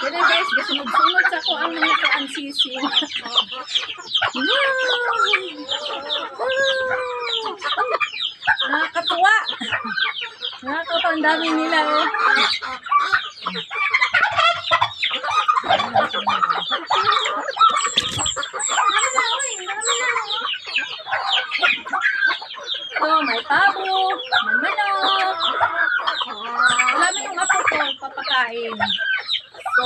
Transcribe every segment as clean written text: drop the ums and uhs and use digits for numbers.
Kaya guys, sunod-sunod sa ko ang mga kaansising. Nakakatuwa. Nakakatuwa, ang dami nila oh. So, may pabo, may manok. Wala mo yung apo ko, papakain. So,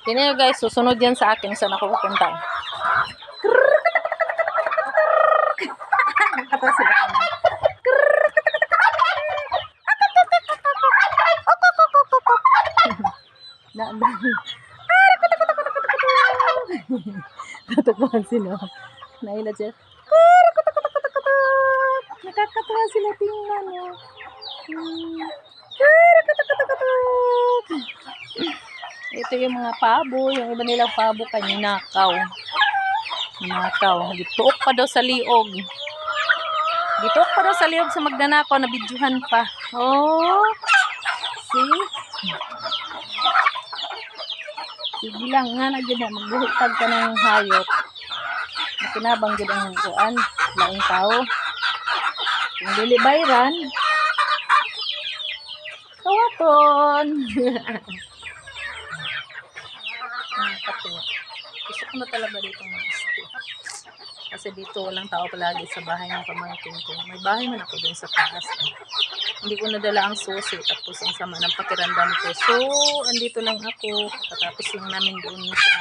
Kaya guys, susunod yan sa akin saan ako pupunta. Natagpuan sila. Nailat siya. Nakakatawa sila tingnan. Ito yung mga pabo, yung iba nilang pabo kaninakaw. Nakaw. Gituok pa daw sa liog. Gituok pa daw sa liog sa magnanakaw, nabidyohan pa. Oh. See? Sige lang nga na gina magbuhitag ka ng hayop. Kinabang gid ang kuan, laing tao. Kung dili bayran. Kawaton. Nakakatuwa. Gusto ko na talaga dito mag-stay. Kasi dito walang tao palagi sa bahay ng pamangkin ko. May bahay man ako dun sa taas. Hindi ko nadala ang susi. Tapos ang sama ng pakiramdam ko. So, andito lang ako. Katapos lang namin doon sa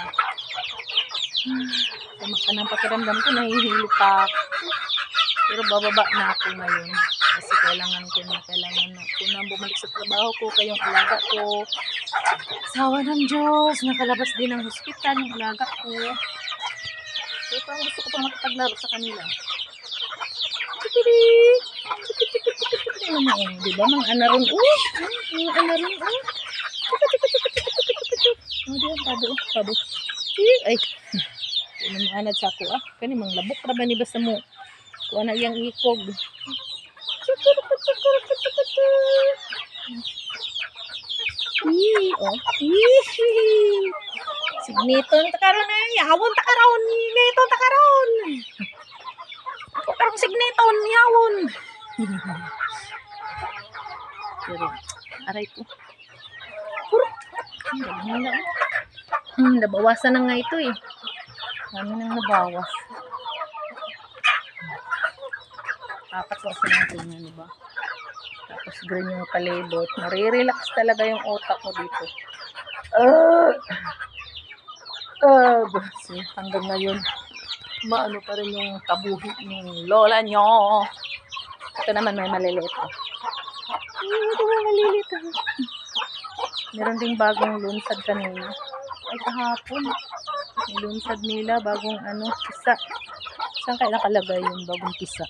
sama ka ng pakiramdam ko. Nahihilo pa ako. Pero bababa na ako ngayon. Kasi kailangan ko na bumalik sa trabaho ko. Kayong alaga ko. Sawa ng Diyos. Nakalabas din ng hospital yung alaga ko. So, parang gusto ko pang makapaglaro sa kanila. Diba? Mga anaron. Mga anaron. Diba? Pabo. Ay. Ano mga anad sa ako Kani mga labok na ba ni basta mo? Kuha na iyang ikog. Signiton takaron na. Yawon takaron. Signiton takaron. Ako parang signiton. Yawon. Pero, aray ko. Nabawasan na nga ito eh. Kami nang nabawas. Apat ko silang tingnan, diba? Tapos green yung palibot. Nare-relax talaga yung utak mo dito. Hanggang ngayon, maano pa rin yung tabuhi ng lola nyo. Ito naman may maliliit. Ito may maliliit. Meron ding bagong lunsad kanina. Ay, kahapon. May lunsad nila, bagong pisa. Saan kaya nakalagay yung bagong pisa?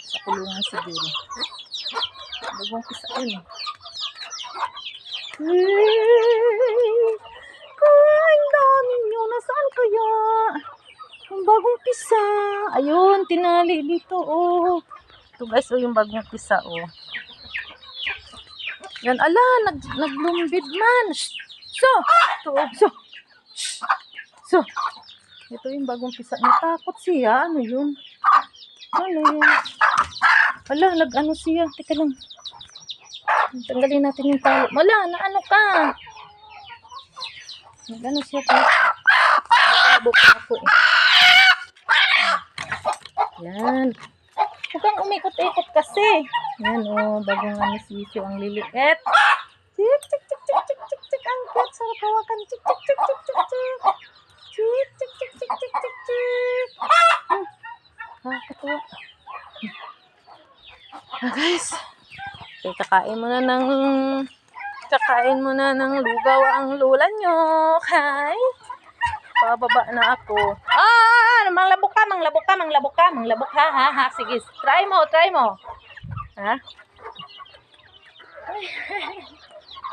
Sa kulungan siguro. Bagong pisa yun. Ang dami nyo. Nasaan kaya? Yung bagong pisa. Ayun, tinali dito, oh. Ito guys, oh, yung bagong pisa, oh. Yan, ala, naglumbid man. So. Ito yung bagong pisa. Natakot siya. Ano yun? Ano yun? Ala, nag-ano siya. Teka lang. Tanggalin natin yung talo. Wala, na ano ka? Nag-ano siya. Baka nalalabukan ako eh. Yan. Huwag kang umikot-ikot kasi. Yan o, bagong ano sisyo ang liliit. Chik, chik, chik, chik, chik, chik, chik. Ang cute. Sarap hawakan. Chik, chik, chik, chik, chik, chik. Chik, chik, chik, chik, chik, chik, chik. Nakakatuwa. Guys. Okay, kakain mo na ng lugaw ang lola nyo. Hi. Pababa na ako. Manglabok ka. Ha. Sige, try mo. Ha?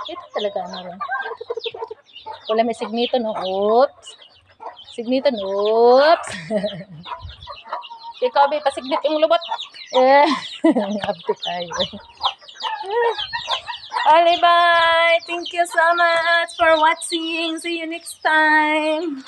Ito talaga ano rin. Wala may signiton, no? Oops. Ikaw, Bi, pasignit yung lubot. Abti tayo. Bye. Thank you so much for watching. See you next time.